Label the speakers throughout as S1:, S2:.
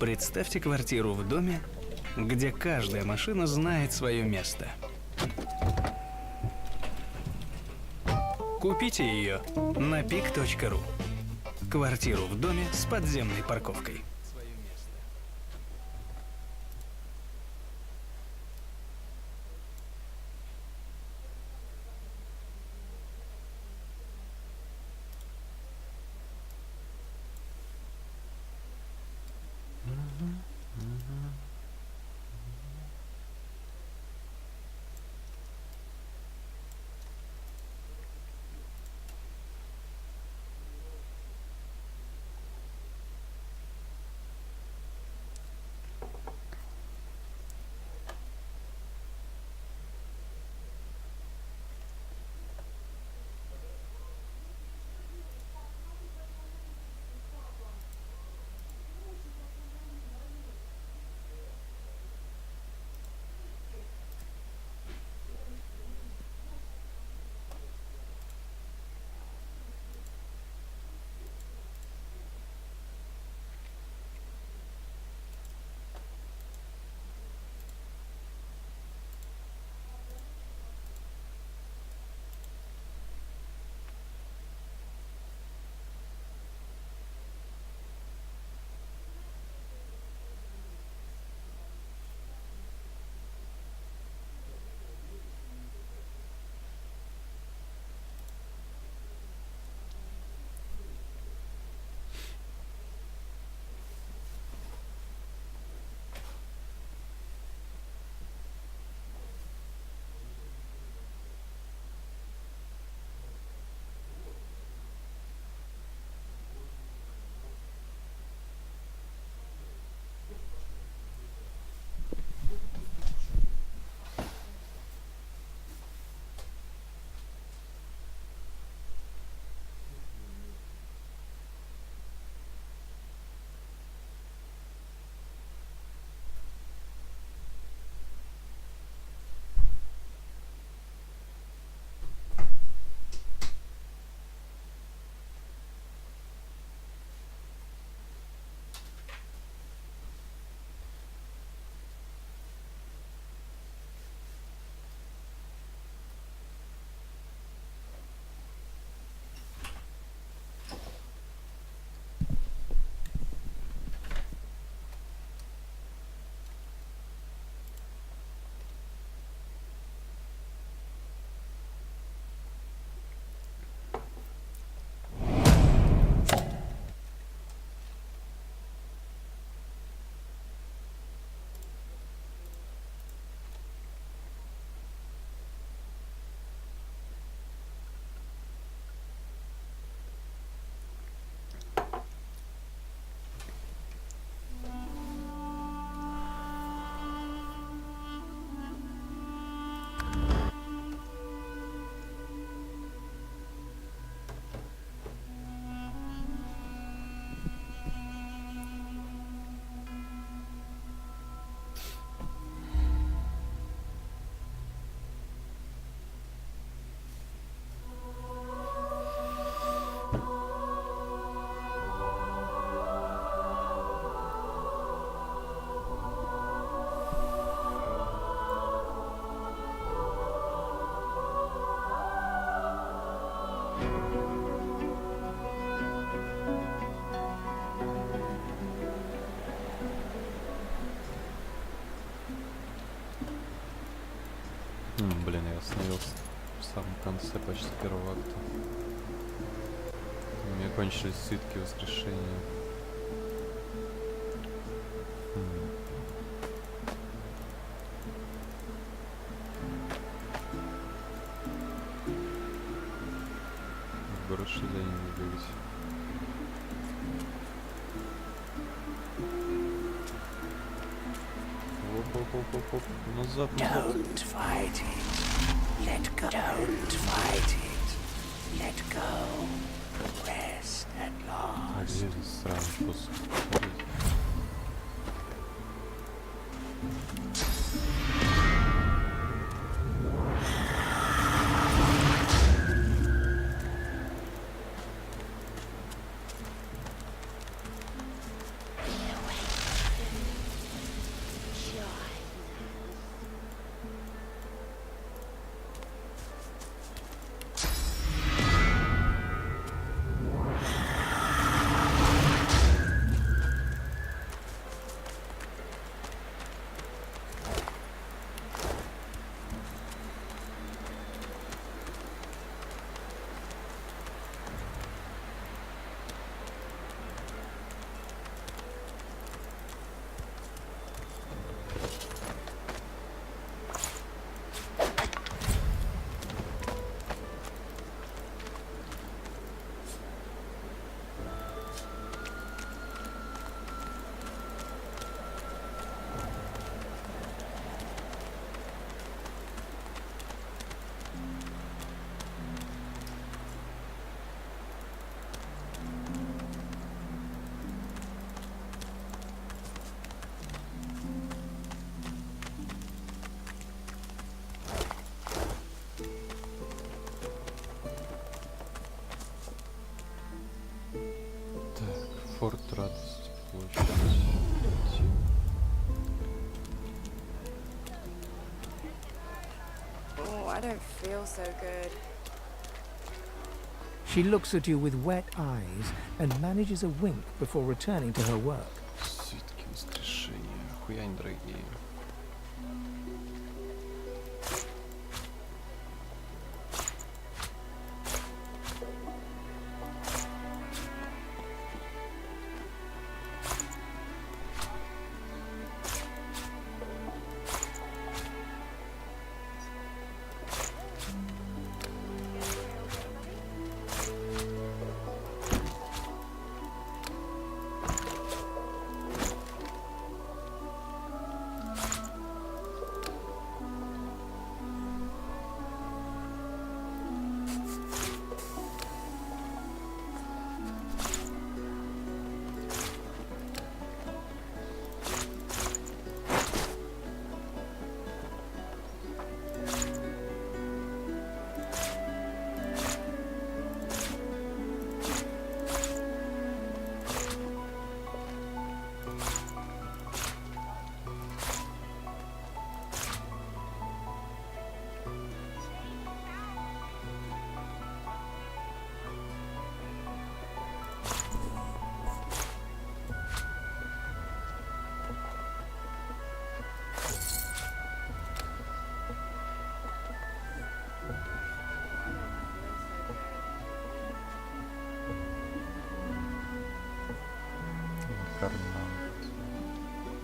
S1: Представьте квартиру в доме, где каждая машина знает свое место. Купите ее на pic.ru. Квартиру в доме с подземной парковкой.
S2: Блин, я остановился в самом конце почти первого акта. У меня кончились свитки воскрешения. В город что ли не бегать? Оп-оп-оп-оп-оп. Назад, назад.
S3: Don't fight it. Let go. Don't fight it. Let go. Rest at
S2: А
S3: last.
S2: где этот странный способ? Портрет площадь.
S4: Oh, I don't feel so good.
S3: She looks at you with wet eyes and manages a wink before returning to her work.
S2: Свитки воскрешения. Хуянь, дорогие. Карнант.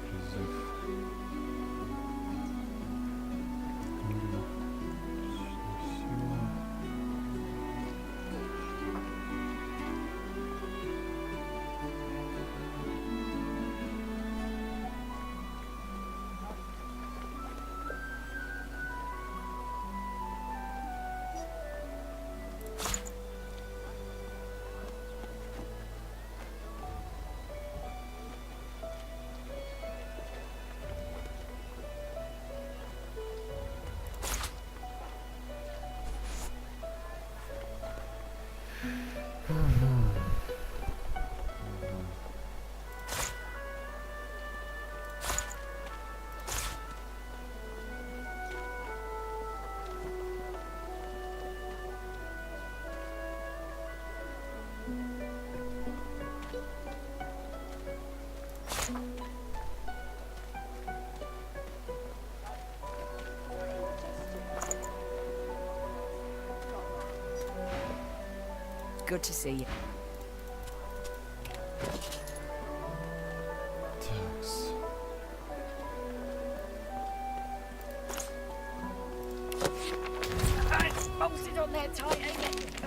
S2: Призыв. Книга. Сила.
S4: Good to see you.
S2: Такс.
S4: It's bolted on there tight, ain't it?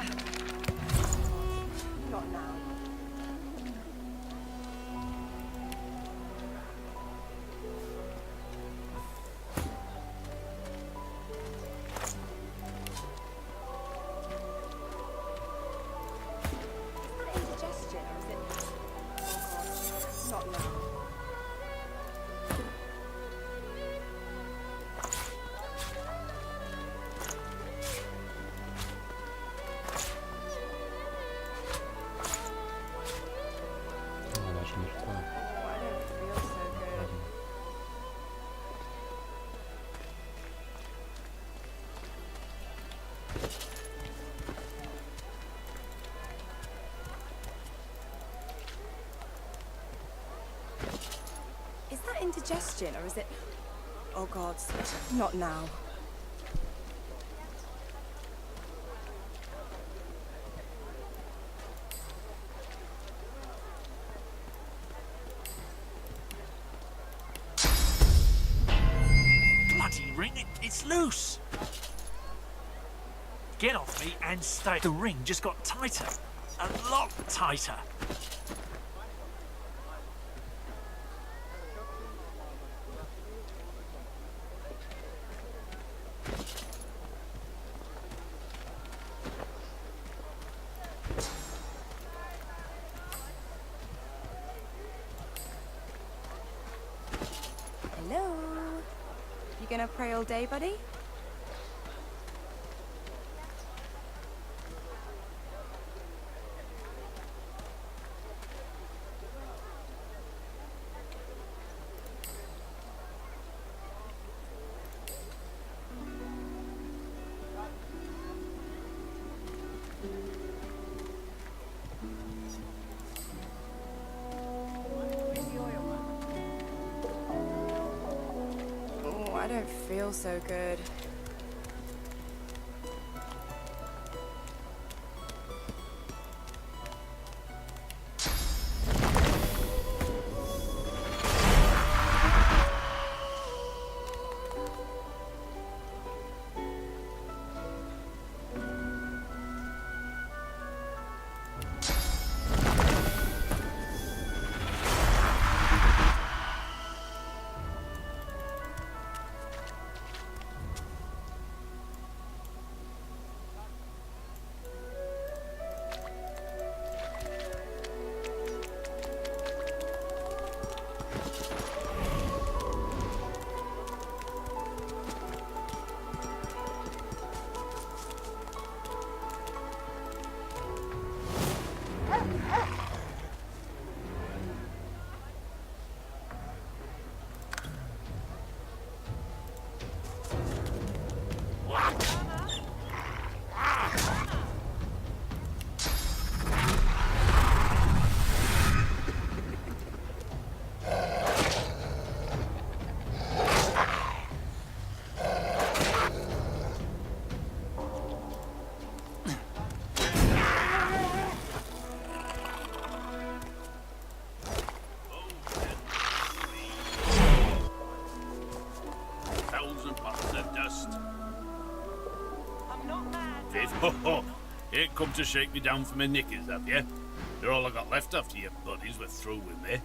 S4: Not now. Indigestion, or is it? Oh God, not now.
S2: Она же мертва.
S4: Oh, I don't feel so good. Is that indigestion, or is it? Oh God, not now.
S5: Bloody ring, it's loose! Get off me and stay. The ring just got tighter. A lot tighter.
S4: Hello? You gonna pray all day, buddy? feel so good.
S6: Ho ho! Ain't come to shake me down for my knickers, have you? They're all I got left after your buddies were through with me.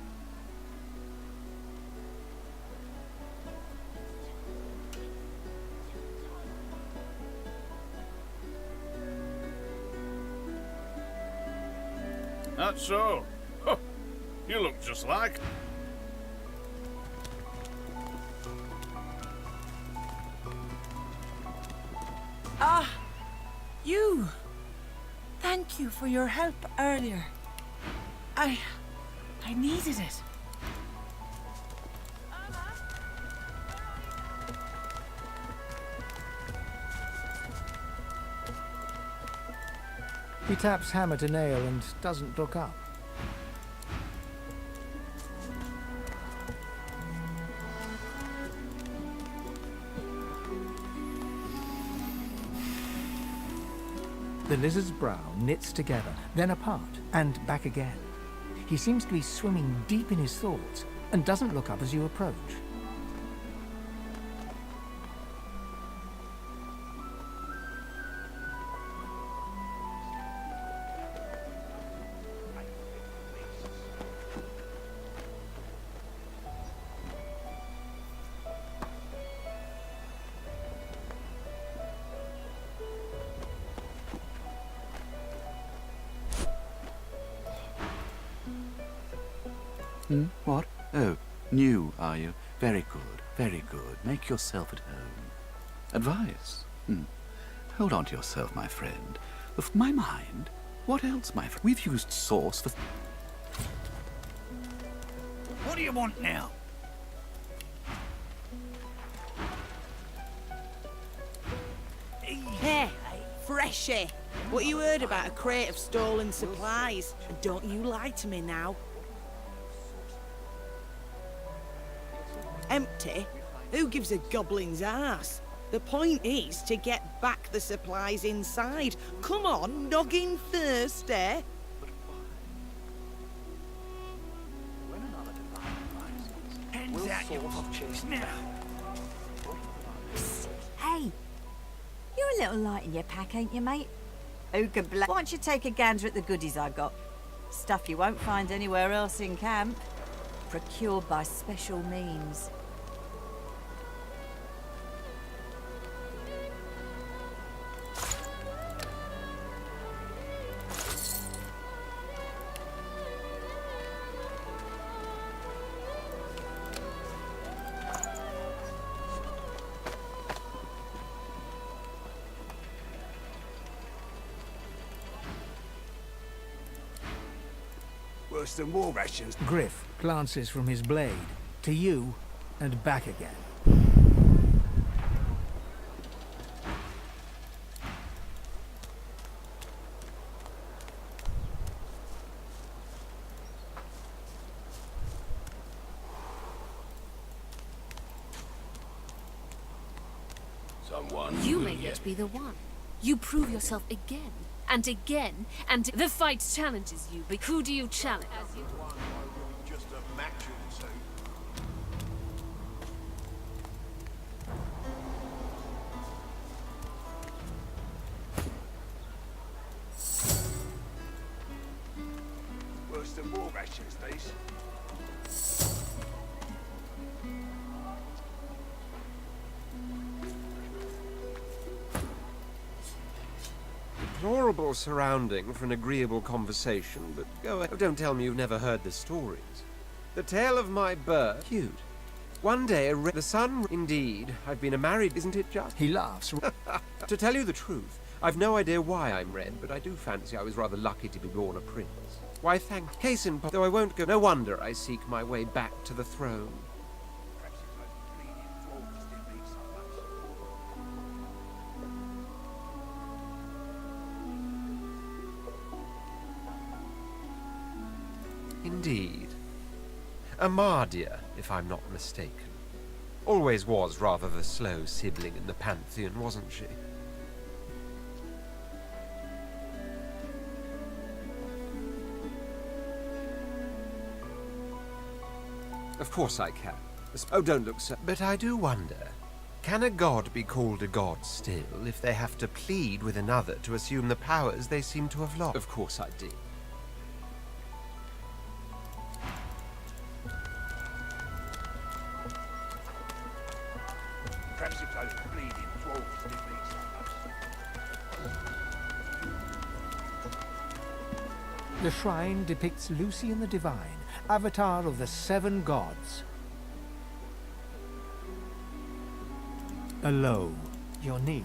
S6: That's so. Huh. You look just like...
S7: Ah, you. Thank you for your help earlier. I needed it.
S8: He taps hammer to nail and doesn't look up. The lizard's brow knits together, then apart, and back again. He seems to be swimming deep in his thoughts, and doesn't look up as you approach.
S3: What? Oh, new, are you? Very good, very good. Make yourself at home. Advice? Hold on to yourself, my friend. Of my mind? What else, my friend? We've used sauce for...
S5: What do you want now?
S7: Hey, Freshy. What you heard about a crate of stolen supplies? Don't you lie to me now. Empty? Who gives a goblin's ass? The point is to get back the supplies inside. Come on, noggin thirsty.
S5: Hands out your pockets now.
S9: Hey, you're a little light in your pack, ain't you, mate? Who can blame? Why don't you take a gander at the goodies I got? Stuff you won't find anywhere else in camp. Procured by special means.
S10: Worse than war rations.
S8: Griff glances from his blade to you and back again.
S10: Someone.
S11: You may yet be the one. You prove yourself again, and again, and the fight challenges you, but who do you challenge?
S10: Just a match or two. Worse than war rations, these.
S12: Deplorable surrounding for an agreeable conversation, but go ahead. Don't tell me you've never heard the stories. The tale of my birth. Cute. One day, the sun. Indeed, I've been a married. Isn't it just?
S8: He laughs.
S12: To tell you the truth, I've no idea why I'm red, but I do fancy I was rather lucky to be born a prince. Why, thank. Case in point, though I won't go. No wonder I seek my way back to the throne.
S10: Perhaps it's like bleeding dwarves didn't mean so much.
S12: Indeed. Amadia, if I'm not mistaken. Always was rather the slow sibling in the Pantheon, wasn't she? Of course I can. Oh, don't look so... But I do wonder, can a god be called a god still if they have to plead with another to assume the powers they seem to have lost? Of course I did.
S10: Perhaps it's like bleeding dwarves didn't mean so much.
S8: The shrine depicts Lucian the Divine, avatar of the 7 gods. Below your knee.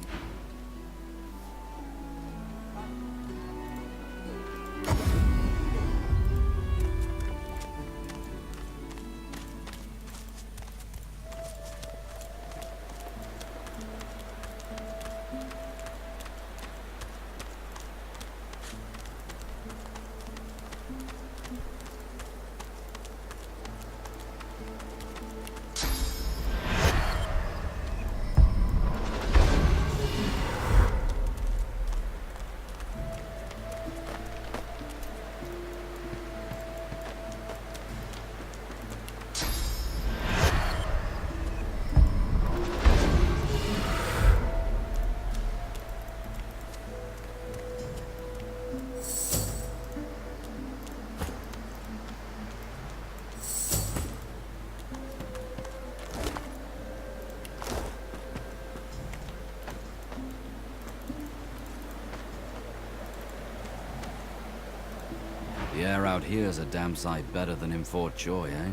S13: The air out here's a damn sight better than in Fort Joy, eh?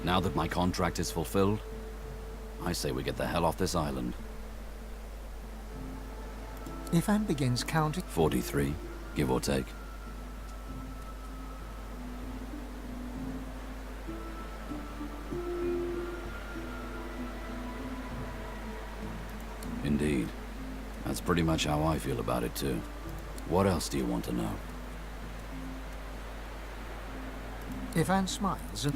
S13: Now that my contract is fulfilled, I say we get the hell off this island.
S8: If Anne begins counting...
S13: 43, give or take. Indeed. That's pretty much how I feel about it, too. What else do you want to know?
S8: If Anne smiles and...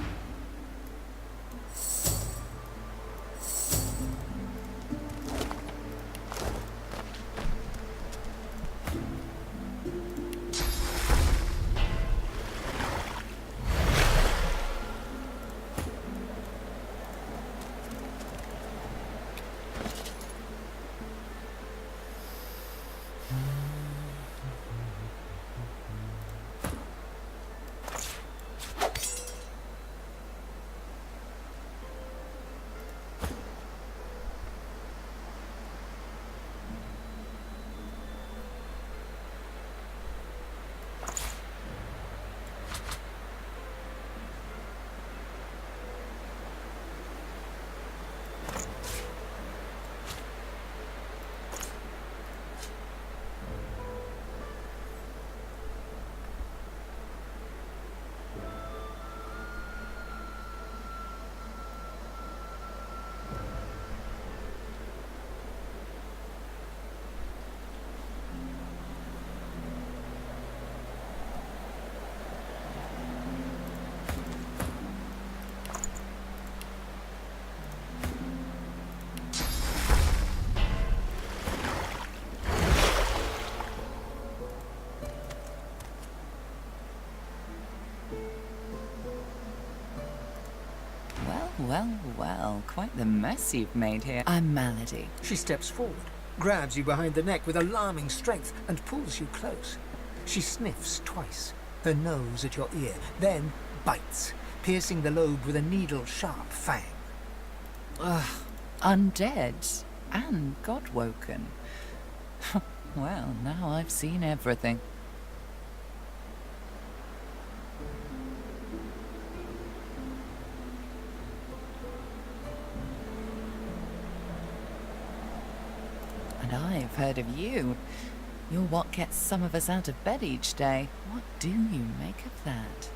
S14: well, well, quite the mess you've made here. I'm Malady.
S8: She steps forward, grabs you behind the neck with alarming strength, and pulls you close. She sniffs twice, her nose at your ear, then bites, piercing the lobe with a needle-sharp fang.
S14: Ugh, undead and God-woken. Well, now I've seen everything. And I've heard of you. You're what gets some of us out of bed each day. What do you make of that?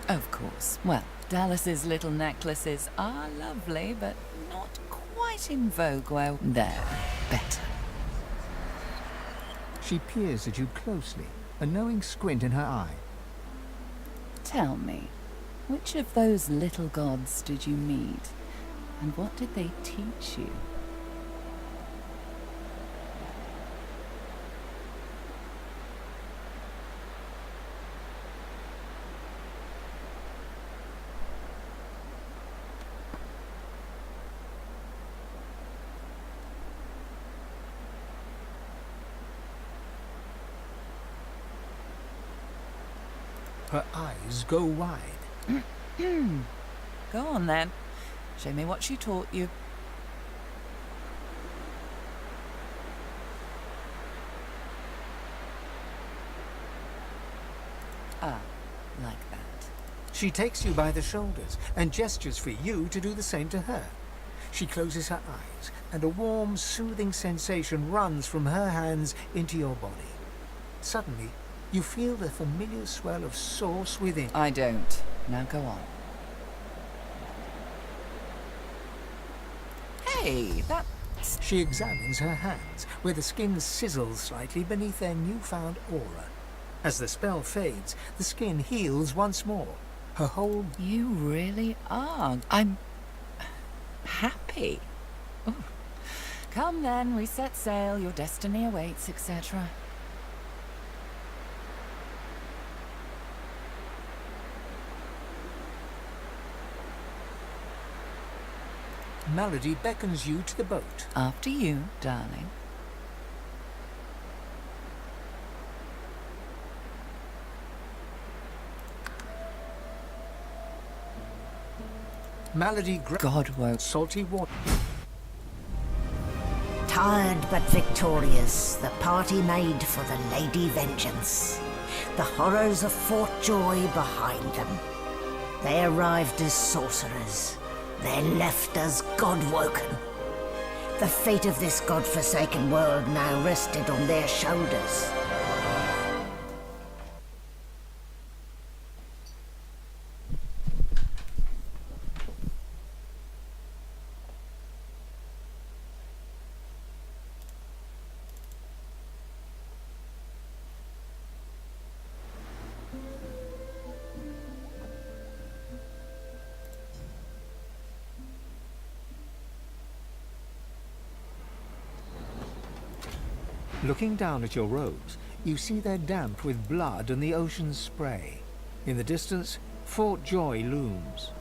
S14: Of course. Well, Dallas's little necklaces are lovely, but not quite in vogue where they're better.
S8: She peers at you closely, a knowing squint in her eye.
S14: Tell me, which of those little gods did you meet? And what did they teach you?
S8: Her eyes go wide.
S14: Go on then. Show me what she taught you. Ah, like that.
S8: She takes you by the shoulders and gestures for you to do the same to her. She closes her eyes, and a warm, soothing sensation runs from her hands into your body. Suddenly, you feel the familiar swell of source within.
S14: I don't. Now go on. Hey, that's...
S8: She examines her hands, where the skin sizzles slightly beneath their newfound aura. As the spell fades, the skin heals once more. Her whole...
S14: You really are. I'm... happy. Ooh. Come then, we set sail, your destiny awaits, etc.
S8: Malady beckons you to the boat.
S14: After you, darling.
S8: Malady
S14: God woke.
S8: Salty water.
S15: Tired but victorious, the party made for the Lady Vengeance. The horrors of Fort Joy behind them. They arrived as sorcerers. They left as God-woken. The fate of this God-forsaken world now rested on their shoulders.
S8: Looking down at your robes, you see they're damp with blood and the ocean's spray. In the distance, Fort Joy looms.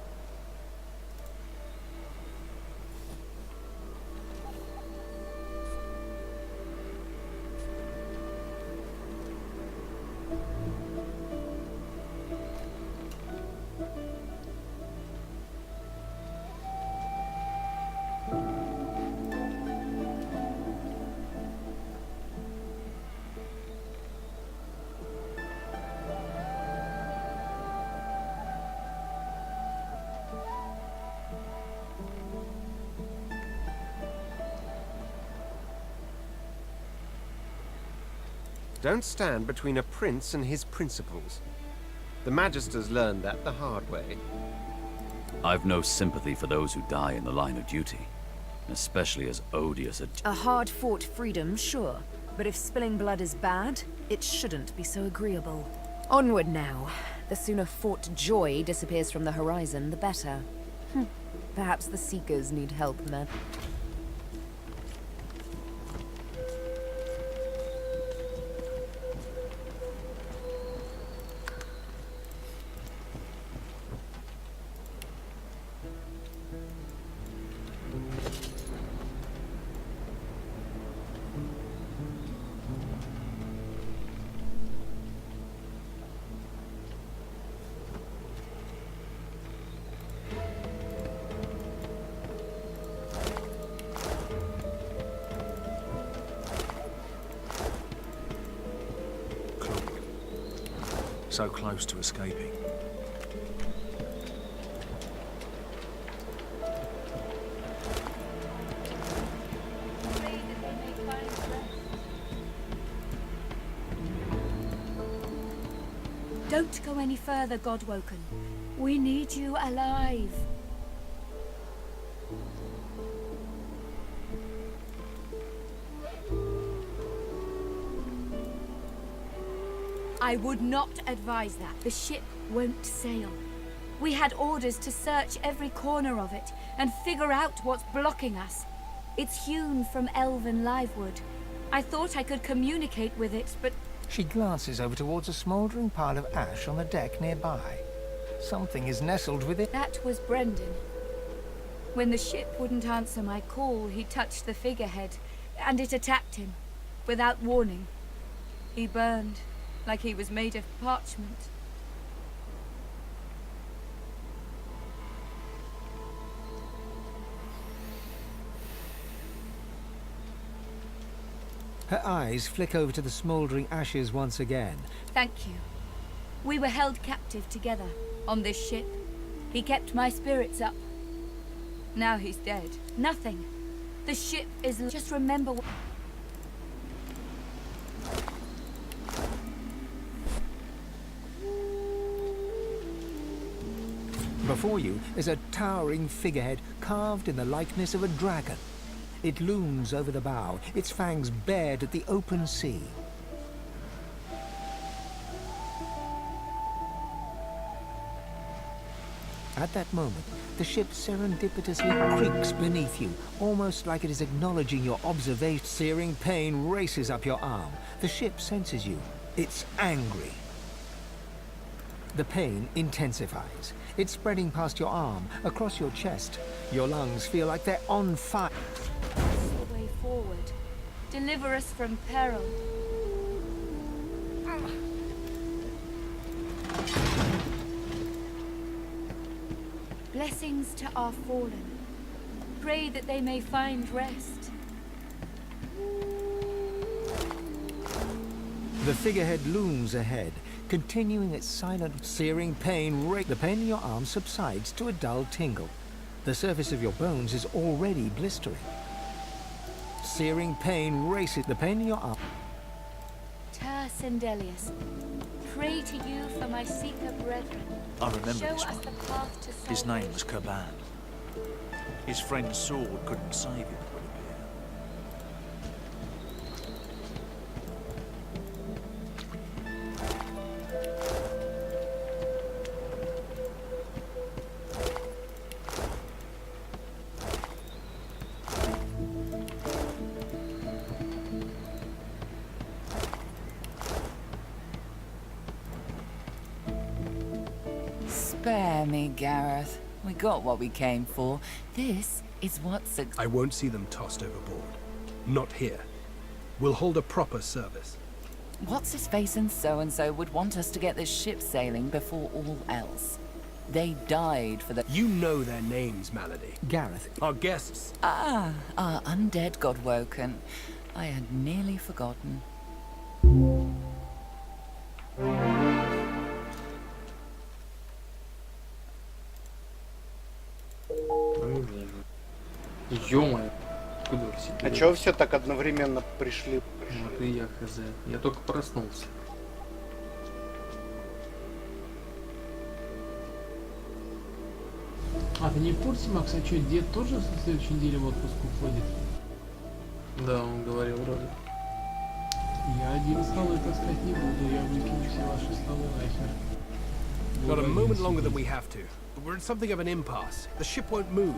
S12: Don't stand between a prince and his principles. The Magisters learned that the hard way.
S13: I've no sympathy for those who die in the line of duty, especially as odious
S11: A hard-fought freedom, sure.
S16: But if spilling blood is bad, it shouldn't be so agreeable. Onward now. The sooner Fort Joy disappears from the horizon, the better. Perhaps the Seekers need help then.
S10: So close to escaping.
S17: Don't go any further, Godwoken. We need you alive. I would not advise that. The ship won't sail. We had orders to search every corner of it and figure out what's blocking us. It's hewn from elven livewood. I thought I could communicate with it, but...
S8: She glances over towards a smouldering pile of ash on the deck nearby. Something is nestled within.
S17: That was Brendan. When the ship wouldn't answer my call, he touched the figurehead, and it attacked him, without warning. He burned, like he was made of parchment.
S8: Her eyes flick over to the smouldering ashes once again.
S17: Thank you. We were held captive together, on this ship. He kept my spirits up. Now he's dead. Nothing. The ship is... Just remember what...
S8: Before you is a towering figurehead carved in the likeness of a dragon. It looms over the bow, its fangs bared at the open sea. At that moment, the ship serendipitously creaks beneath you, almost like it is acknowledging your observation. Searing pain races up your arm. The ship senses you. It's angry. The pain intensifies. It's spreading past your arm, across your chest. Your lungs feel like they're on fire.
S17: The way forward. Deliver us from peril. Blessings to our fallen. Pray that they may find rest.
S8: The figurehead looms ahead, continuing its silent, searing pain. The pain in your arm subsides to a dull tingle. The surface of your bones is already blistering. Searing pain races. The pain in your arm.
S17: Ter Sendelius, pray to you for my Seeker brethren.
S10: I remember
S17: Show
S10: this
S17: us
S10: one.
S17: the path to salvation.
S10: His name was Caban. His friend's sword couldn't save him, would it
S14: Spare me, Gareth. We got what we came for. This is what's...
S18: I won't see them tossed overboard. Not here. We'll hold a proper service.
S14: What's-his-face and so-and-so would want us to get this ship sailing before all else. They died for the...
S18: You know their names, Malady.
S8: Gareth.
S18: Our guests.
S14: Ah, our undead Godwoken. I had nearly forgotten.
S19: Ё-моё, откуда вы все
S20: А чё все так одновременно пришли?
S19: Вот и я хз. Я только проснулся. А ты не в курсе, Макс, а что, дед тоже на следующей неделе в отпуск уходит? Да, он говорил вроде. Я один столы таскать не буду, я выкину все ваши столы нахер.
S18: Not a moment longer than we have to. But we're at something of an impasse. The ship won't move.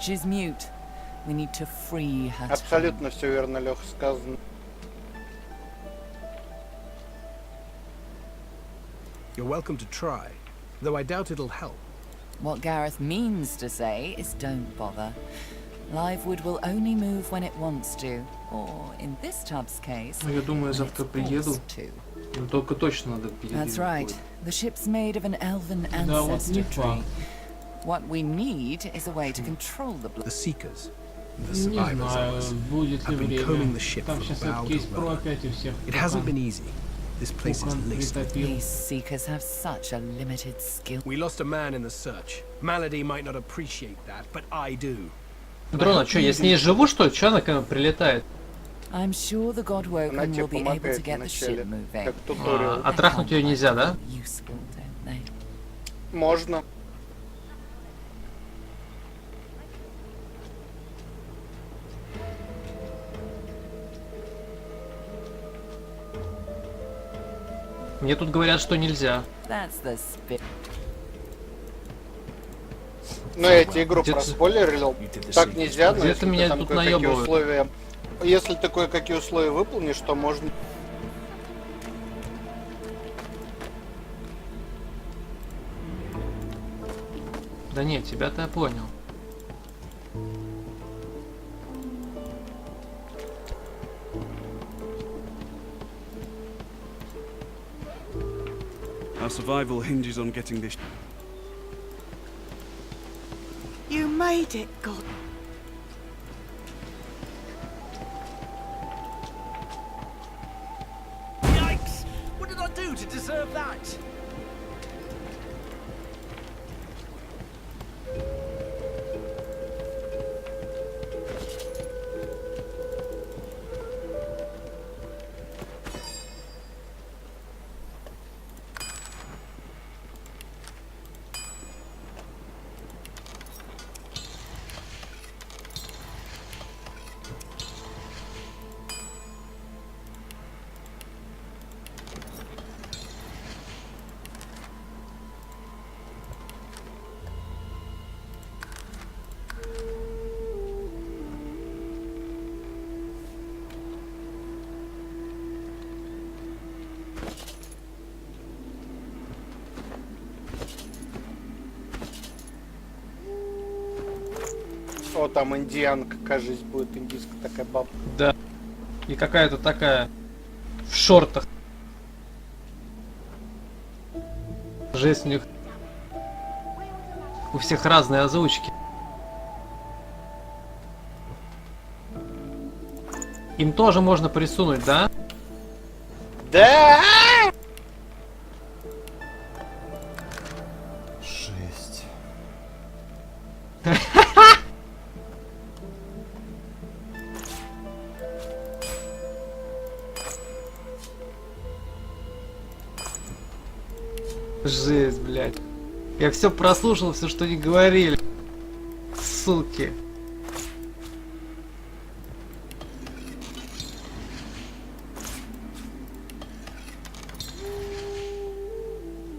S14: She's mute. We need to free her.
S20: Абсолютно все верно, Лех, сказано.
S18: You're welcome to try, though I doubt it'll help.
S14: What Gareth means to say is don't bother. Livewood will only move when it wants to, or in this tub's case,
S19: Ну, я думаю, я завтра приеду. Но только точно надо передвинуть.
S14: That's right. The ship's made of an elven
S19: Да, вот не
S14: ancestor tree.
S19: факт.
S14: What we need is a way to control the blood.
S18: The Seekers, the
S19: Не
S18: survivors
S19: знаю,
S18: of us,
S19: будет ли
S18: have been combing
S19: время.
S18: the ship
S19: Там
S18: from
S19: сейчас
S18: bow
S19: этот
S18: to
S19: кейс-про
S18: rudder.
S19: опять у всех.
S18: It hasn't been easy. This place is laced with
S14: These seekers have such a limited skill.
S18: We lost a man in the search. Malady might not appreciate that, but I do.
S19: Дрон, а что, я с ней живу, что ли? Чё она ко мне прилетает?
S14: I'm sure the Godwoken
S20: Она тебе
S14: will be able to
S20: помогает
S14: get the
S20: вначале,
S14: ship moving.
S20: как туториал.
S19: А трахнуть ее нельзя, да?
S14: Useful, don't they?
S20: Можно.
S19: Мне тут говорят, что нельзя.
S14: That's the spirit.
S20: Но я тебе игру
S19: Где-то-
S20: проспойлерил. Так нельзя, но
S19: Где-то
S20: если
S19: меня
S20: ты там
S19: тут
S20: кое-какие
S19: наебывают.
S20: условия... Если ты кое-какие условия выполнишь, то можно...
S19: Да нет, тебя-то я понял.
S21: Our survival hinges on getting this.
S7: You made it, God.
S5: Yikes! What did I do to deserve that?
S20: О, там индианка, кажется, будет индийская такая бабка.
S19: Да. И какая-то такая в шортах. Жесть у них. У всех разные озвучки. Им тоже можно присунуть, да?
S20: Да!
S2: Жесть.
S19: Жесть, блядь. Я все прослушал, все, что они говорили. Суки.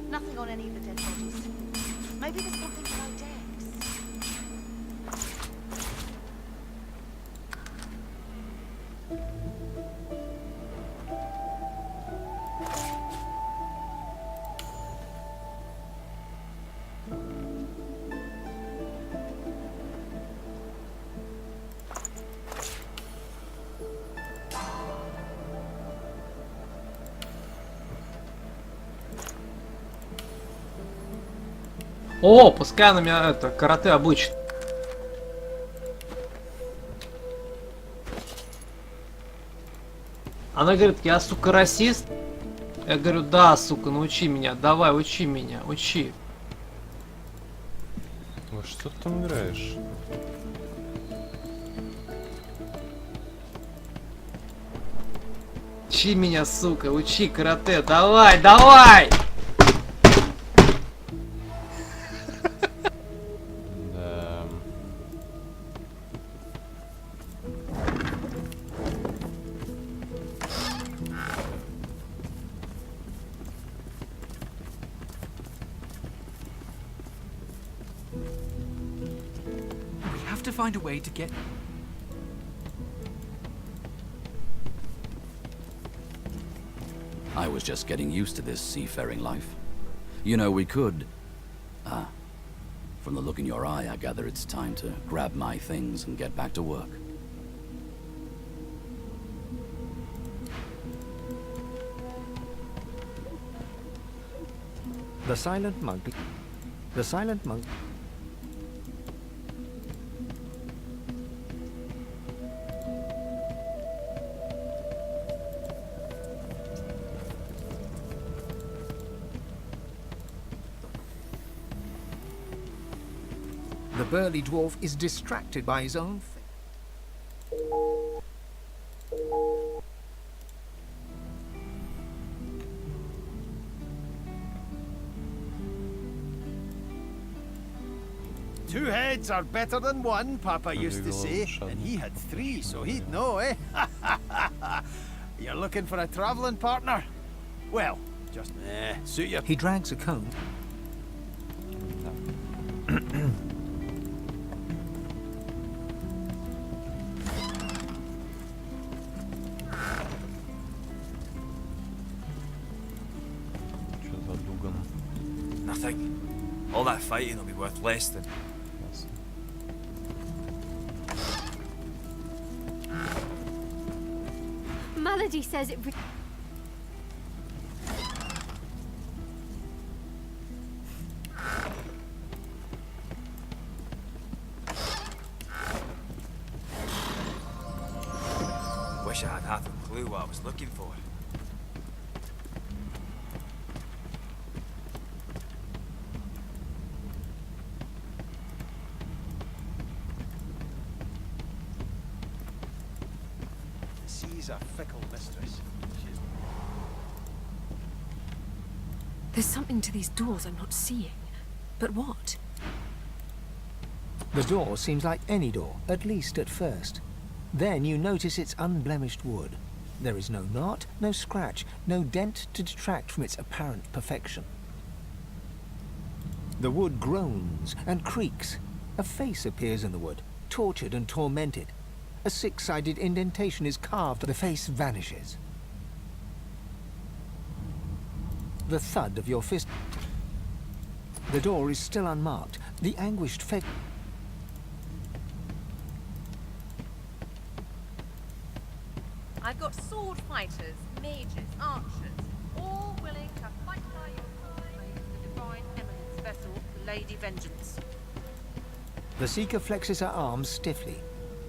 S15: Nothing on any of the dead bodies. Maybe there's something below decks.
S19: О, пускай она меня это карате обучит. Она говорит, я, сука, расист. Я говорю, да, сука, научи меня, давай, учи меня, учи.
S2: Во что ты там играешь?
S19: Учи меня, сука, учи карате, давай, давай!
S2: Да.
S1: find a way to get...
S13: I was just getting used to this seafaring life. You know, we could... Ah, from the look in your eye, I gather it's time to grab my things and get back to work.
S8: The silent monk... The silent monk... The burly dwarf is distracted by his own...
S22: Two heads are better than one, Papa used to say, and he had three, so he'd know, eh? You're looking for a travelling partner? Well, just suit your...
S8: He drags a comb.
S5: Nothing. All that fighting will be worth less than...
S17: Melody says it...
S5: Wish I had half a clue what I was looking for.
S22: The sea's a fickle mistress.
S11: There's something to these doors I'm not seeing. But what?
S8: The door seems like any door, at least at first. Then you notice its unblemished wood. There is no knot, no scratch, no dent to detract from its apparent perfection. The wood groans and creaks. A face appears in the wood, tortured and tormented. A six-sided indentation is carved. The face vanishes. The thud of your fist. The door is still unmarked. The anguished face.
S23: I've got sword fighters, mages, archers, all willing to fight by your side the divine eminence vessel, Lady Vengeance.
S8: The Seeker flexes her arms stiffly.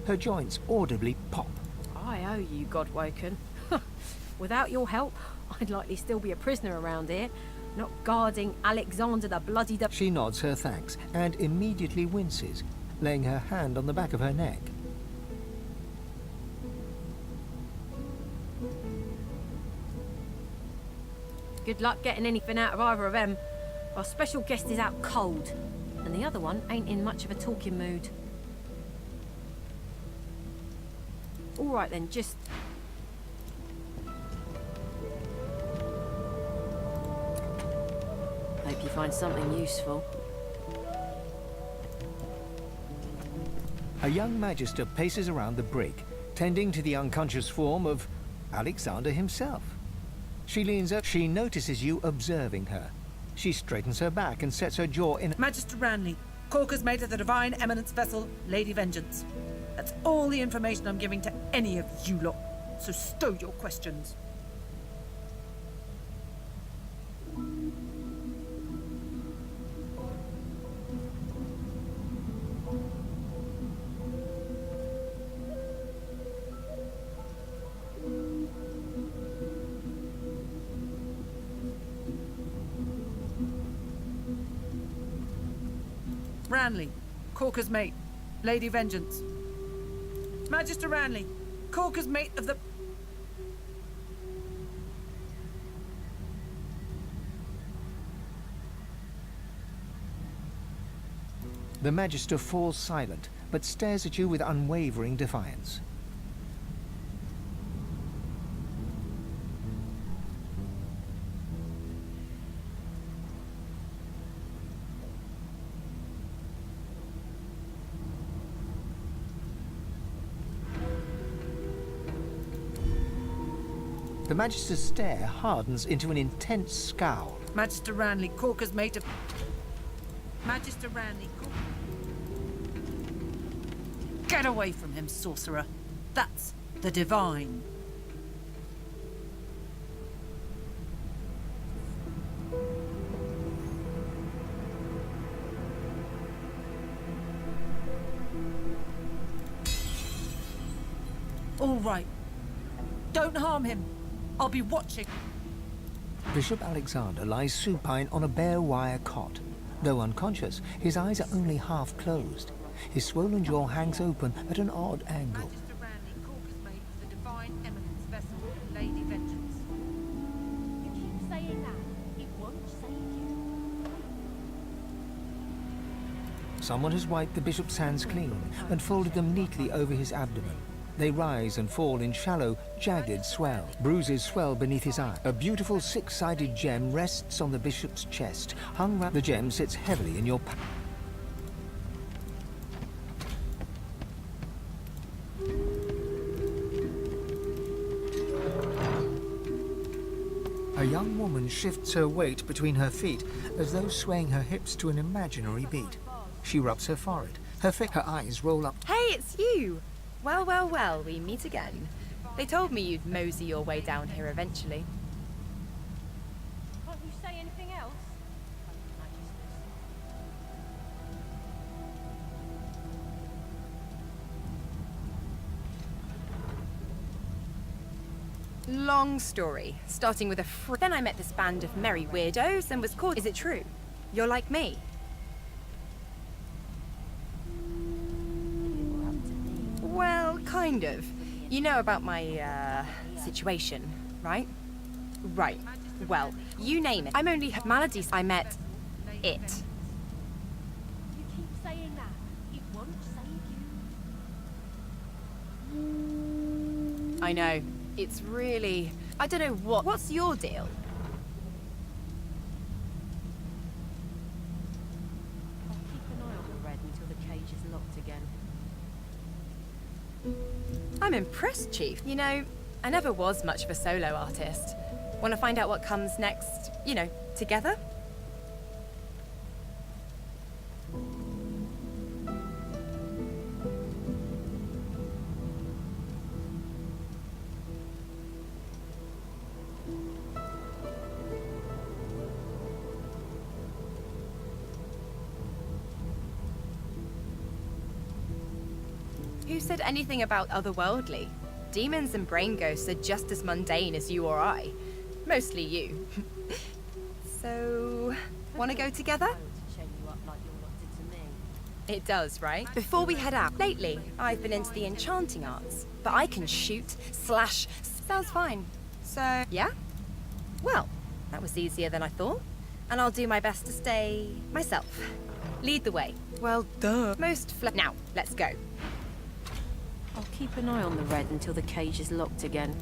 S8: Her joints audibly pop.
S24: I owe you, Godwoken. Without your help, I'd likely still be a prisoner around here, not guarding Alexander the Bloody...
S8: She nods her thanks and immediately winces, laying her hand on the back of her neck.
S24: Good luck getting anything out of either of them. Our special guest is out cold, and the other one ain't in much of a talking mood. All right then, just... Hope you find something useful.
S8: A young magister paces around the brig, tending to the unconscious form of Alexander himself. She leans up. She notices you observing her. She straightens her back and sets her jaw in...
S25: Magister Ranley, Corker's mate of the Divine Eminence vessel, Lady Vengeance. That's all the information I'm giving to any of you lot. So stow your questions. Ranley, Corker's mate, Lady Vengeance. Magister Ranley, Corker's mate of the...
S8: The Magister falls silent, but stares at you with unwavering defiance. The Magister's stare hardens into an intense scowl.
S25: Magister Ranley, Corker's mate of... Magister Ranley, Get away from him, sorcerer. That's the divine. All right. Don't harm him. I'll be watching.
S8: Bishop Alexander lies supine on a bare wire cot. Though unconscious, his eyes are only half closed. His swollen jaw hangs open at an odd angle.
S23: Magister Ranley, Corker's mate of the Divine Eminence vessel, Lady Vengeance. You keep saying that. It won't save you.
S8: Someone has wiped the bishop's hands clean and folded them neatly over his abdomen. They rise and fall in shallow, jagged swell. Bruises swell beneath his eye. A beautiful six-sided gem rests on the bishop's chest. Hung round the gem sits heavily in your A young woman shifts her weight between her feet as though swaying her hips to an imaginary beat. She rubs her forehead. Her eyes roll up.
S1: Hey, it's you! Well, well, well, we meet again. They told me you'd mosey your way down here eventually.
S23: Can't you say anything else?
S1: Long story, starting with Then I met this band of merry weirdos and was caught. Is it true? You're like me. Well, kind of. You know about my, situation, right? Right. Well, you name it. I'm only maladies. I met it.
S23: You keep saying that. It won't save you.
S1: I know. It's really... I don't know what... What's your deal?
S24: I'll keep an eye on the red until the cage is locked again.
S1: I'm impressed, Chief. You know, I never was much of a solo artist. Want to find out what comes next, you know, together? Who said anything about otherworldly? Demons and brain ghosts are just as mundane as you or I. Mostly you. So, want to go together? It does, right? Before we head out, lately, I've been into the enchanting arts. But I can shoot, slash, sounds fine. So, yeah? Well, that was easier than I thought. And I'll do my best to stay myself. Lead the way. Well, duh. Now, let's go.
S24: I'll keep an eye on the red until the cage is locked again.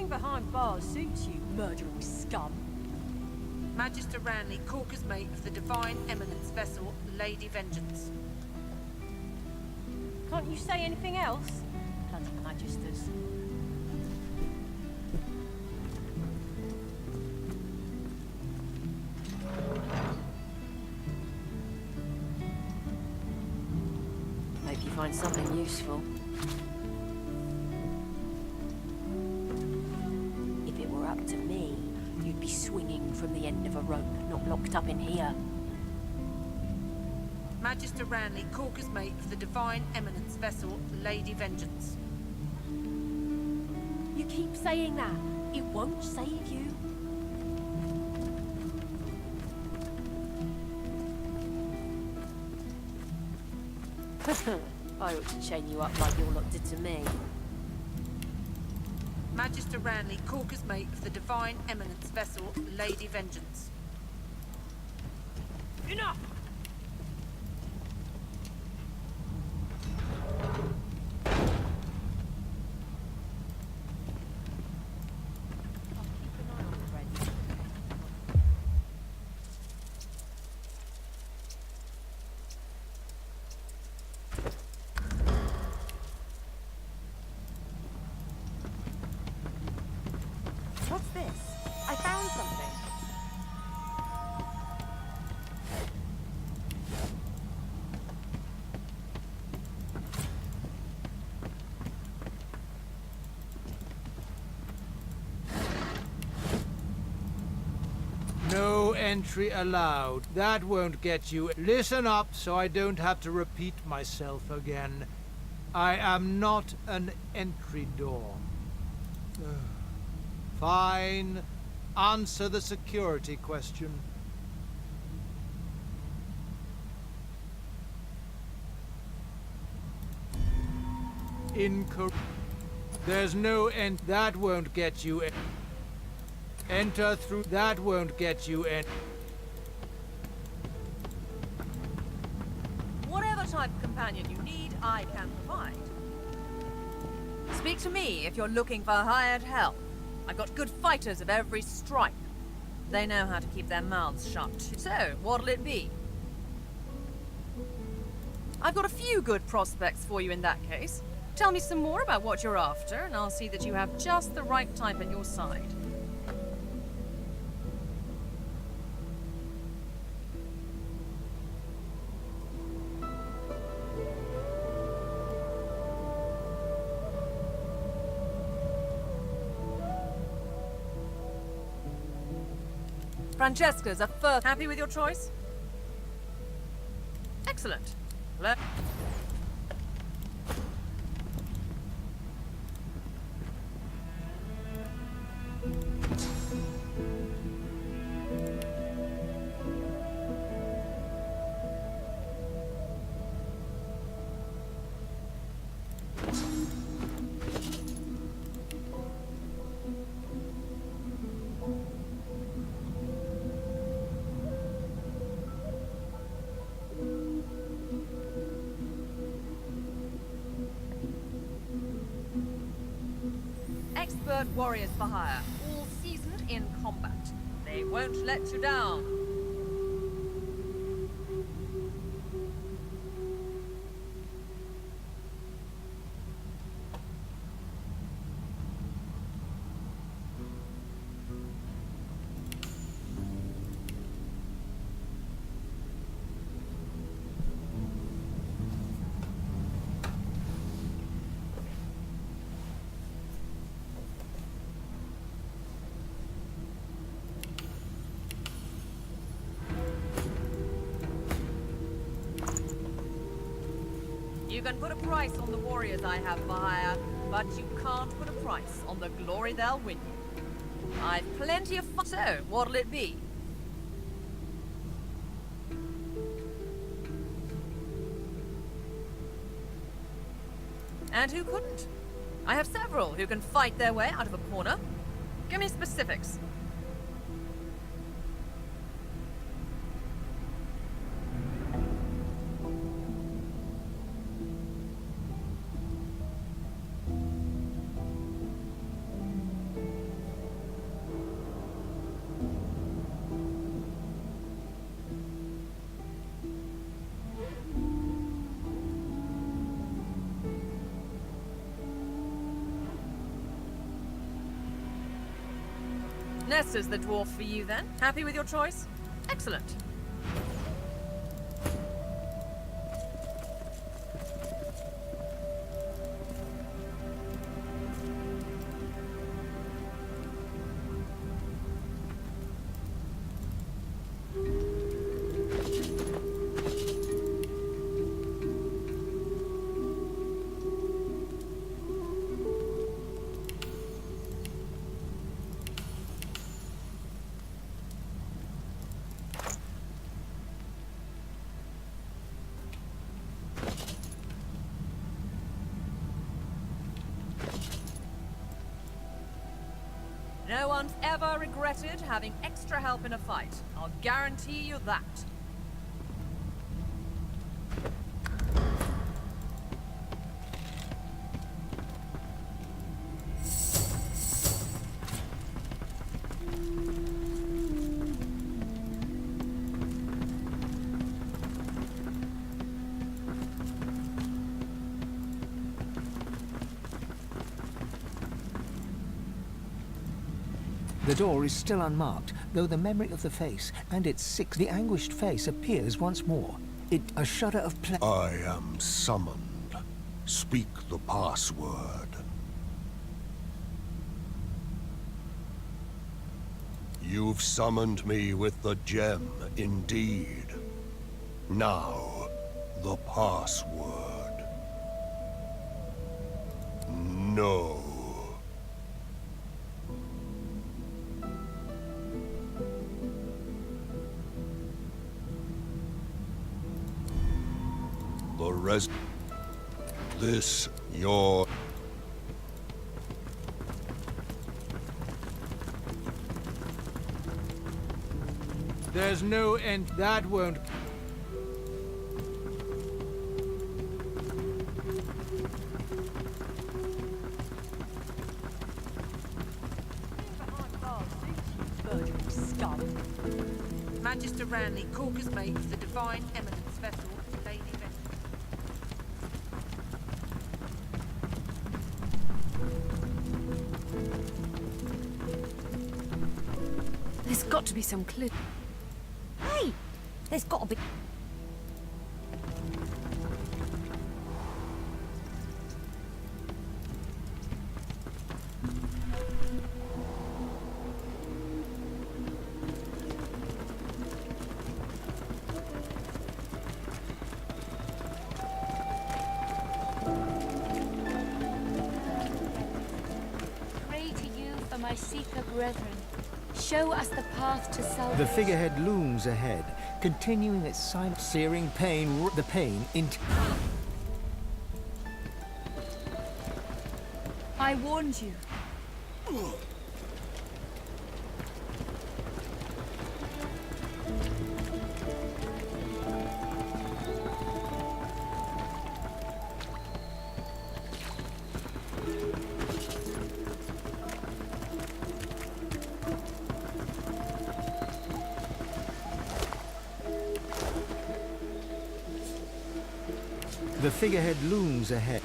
S23: Behind bars suits you, murdering scum. Magister Ranley, Corker's mate of the Divine Eminence vessel, Lady Vengeance. Can't you say anything else? Bloody Magisters.
S24: Hope you find something useful.
S23: Up to me, you'd be swinging from the end of a rope, not locked up in here. Magister Ranley, Corker's mate of the Divine Eminence vessel, Lady Vengeance. You keep saying that. It won't save you.
S24: I ought to chain you up like your lot did to me.
S23: Magister Ranley, Corker's mate of the Divine Eminence vessel, Lady Vengeance.
S24: Enough!
S1: What's this? I found something.
S22: No entry allowed. That won't get you. Listen up so I don't have to repeat myself again. I am not an entry door. Fine. Answer the security question. Incorrect. There's no end. That won't get you. Enter through. That won't get you in.
S23: Whatever type of companion you need, I can provide. Speak to me if you're looking for hired help. I've got good fighters of every stripe. They know how to keep their mouths shut. So, what'll it be? I've got a few good prospects for you in that case. Tell me some more about what you're after, and I'll see that you have just the right type at your side. Francesca's a first. Happy with your choice? Excellent. Expert warriors for hire, all seasoned in combat. They won't let you down. You can put a price on the warriors I have for hire, but you can't put a price on the glory they'll win you. I've plenty of fun. So, what'll it be? And who couldn't? I have several who can fight their way out of a corner. Give me specifics. Nesta's the dwarf for you, then. Happy with your choice? Excellent. No one's ever regretted having extra help in a fight. I'll guarantee you that.
S8: The door is still unmarked, though the memory of the face and the anguished face appears once more. A shudder of
S3: I am summoned. Speak the password. You've summoned me with the gem, indeed. Now, the password. No. This, your...
S22: There's no end. That won't...
S25: Magister Ranley, Corker's mate of the Divine Eminence vessel, Lady Vengeance.
S16: There's got to be some clue.
S1: Hey! There's got to be...
S17: Pray to you for my Seeker brethren. Show us the path to salvation.
S8: The figurehead looms ahead, continuing its silent, searing pain, the pain into...
S17: I warned you.
S8: The figurehead looms ahead.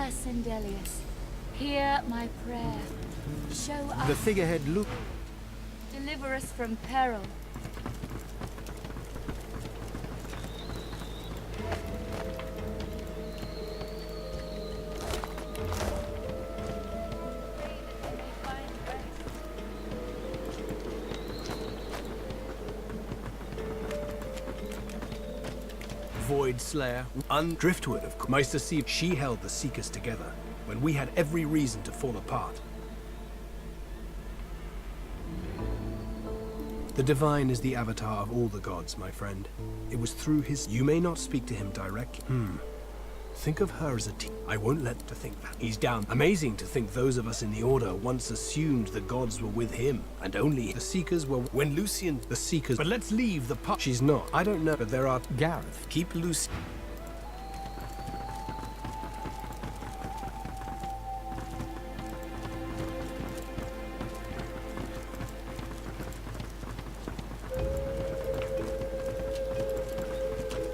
S17: Sindelius, hear my prayer. Show us...
S8: The figurehead look...
S17: Deliver us from peril.
S18: Void Slayer, Driftwood, of course. Meister C. She held the Seekers together when we had every reason to fall apart. The Divine is the avatar of all the gods, my friend. It was through his... You may not speak to him directly. Think of her as a team. I won't let to think that. He's down. Amazing to think those of us in the Order once assumed the gods were with him, and only the Seekers were... When Lucian... The Seekers... But let's leave the part... She's not. I don't know, but there are...
S8: Gareth.
S18: Keep Lucian...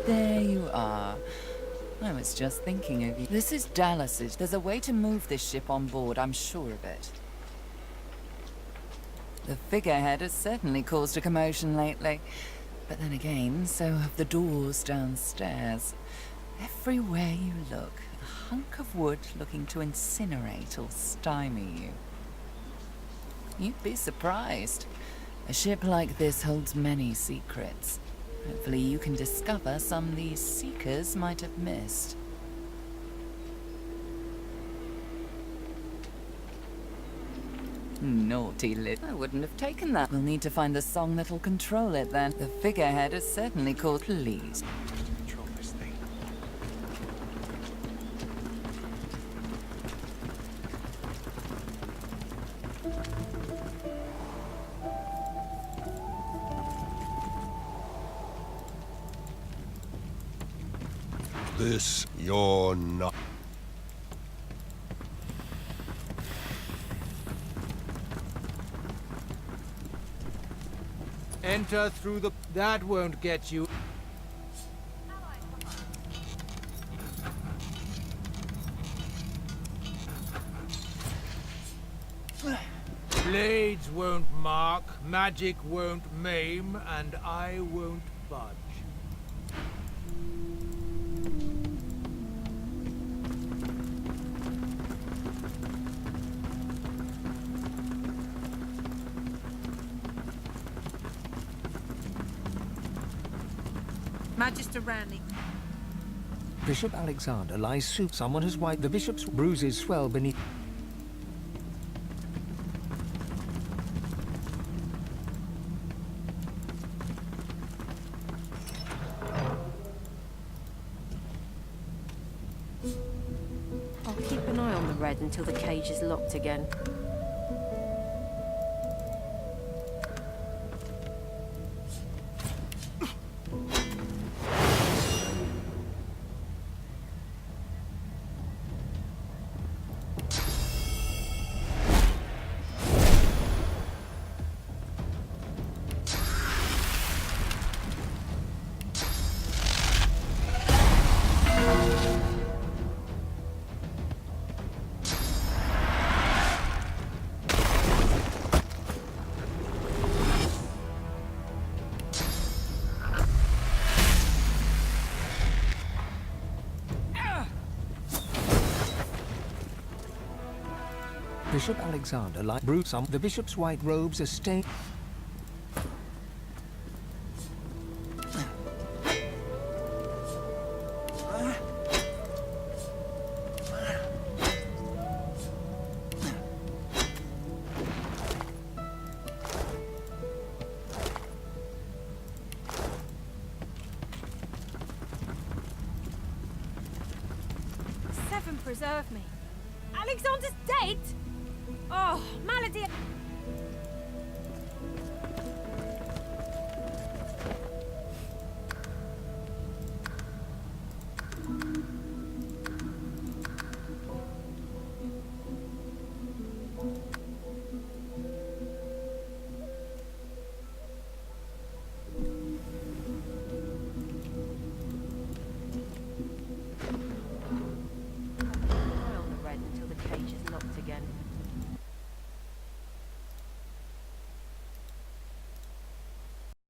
S14: There you are. I was just thinking of you. This is Dallas's. There's a way to move this ship on board, I'm sure of it. The figurehead has certainly caused a commotion lately. But then again, so have the doors downstairs. Everywhere you look, a hunk of wood looking to incinerate or stymie you. You'd be surprised. A ship like this holds many secrets. Hopefully you can discover some these Seekers might have missed. Naughty I wouldn't have taken that. We'll need to find the song that'll control it then. The figurehead is certainly called Please.
S18: Control this thing.
S3: This you're not.
S4: Enter through the... That won't get you. Blades won't mark, magic won't maim, and I won't budge.
S25: Magister Ranley.
S8: Bishop Alexander lies soup. Someone has wiped the bishop's bruises swell beneath.
S24: I'll keep an eye on the red until the cage is locked again.
S8: Bishop Alexander lies some. The bishop's white robes are stained.
S24: Seven preserve me. Alexander's dead? Oh, malady.